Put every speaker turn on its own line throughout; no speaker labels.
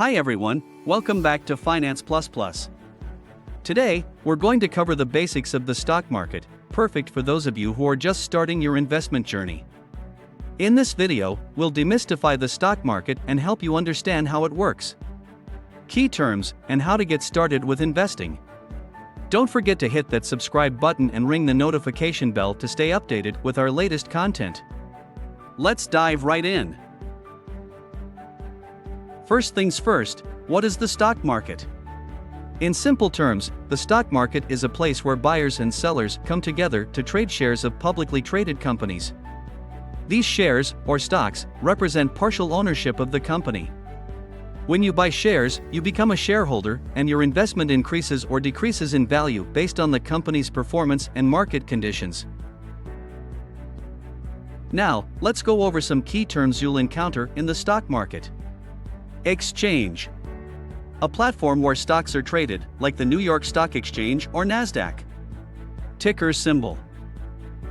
Hi everyone, welcome back to Finance Plus Plus. Today, we're going to cover the basics of the stock market, perfect for those of you who are just starting your investment journey. In this video, we'll demystify the stock market and help you understand how it works, key terms, and how to get started with investing. Don't forget to hit that subscribe button and ring the notification bell to stay updated with our latest content. Let's dive right in. First things first, what is the stock market? In simple terms, the stock market is a place where buyers and sellers come together to trade shares of publicly traded companies. These shares, or stocks, represent partial ownership of the company. When you buy shares, you become a shareholder, and your investment increases or decreases in value based on the company's performance and market conditions. Now, let's go over some key terms you'll encounter in the stock market. Exchange. A platform where stocks are traded, like the New York Stock Exchange or NASDAQ. Ticker symbol.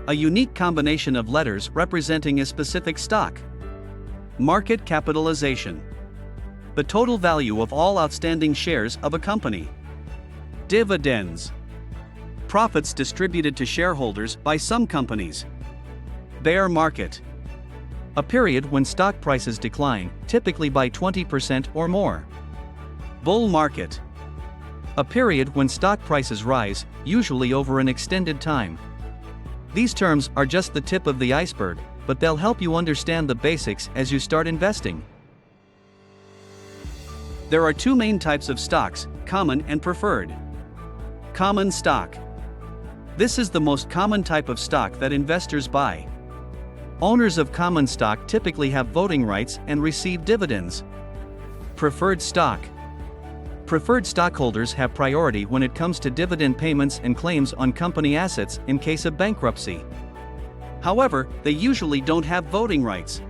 A unique combination of letters representing a specific stock. Market capitalization. The total value of all outstanding shares of a company. Dividends. Profits distributed to shareholders by some companies. Bear market. A period when stock prices decline, typically by 20% or more. Bull market. A period when stock prices rise, usually over an extended time. These terms are just the tip of the iceberg, but they'll help you understand the basics as you start investing. There are two main types of stocks, common and preferred. Common stock. This is the most common type of stock that investors buy. Owners of common stock typically have voting rights and receive dividends. Preferred stock. Preferred stockholders have priority when it comes to dividend payments and claims on company assets in case of bankruptcy. However, they usually don't have voting rights.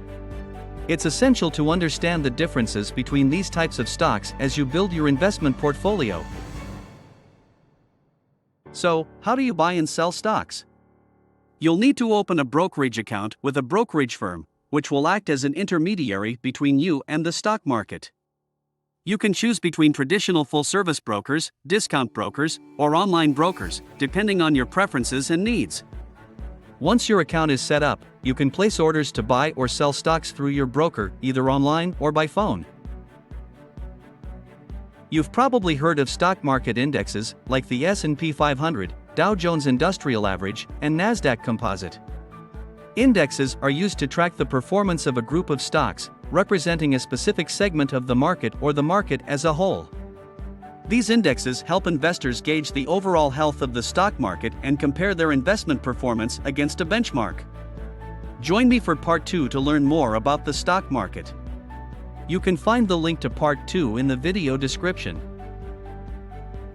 It's essential to understand the differences between these types of stocks as you build your investment portfolio. So, how do you buy and sell stocks? You'll need to open a brokerage account with a brokerage firm, which will act as an intermediary between you and the stock market. You can choose between traditional full-service brokers, discount brokers, or online brokers, depending on your preferences and needs. Once your account is set up, you can place orders to buy or sell stocks through your broker, either online or by phone. You've probably heard of stock market indexes like the S&P 500, Dow Jones Industrial Average, and NASDAQ Composite. Indexes are used to track the performance of a group of stocks, representing a specific segment of the market or the market as a whole. These indexes help investors gauge the overall health of the stock market and compare their investment performance against a benchmark. Join me for Part 2 to learn more about the stock market. You can find the link to Part 2 in the video description.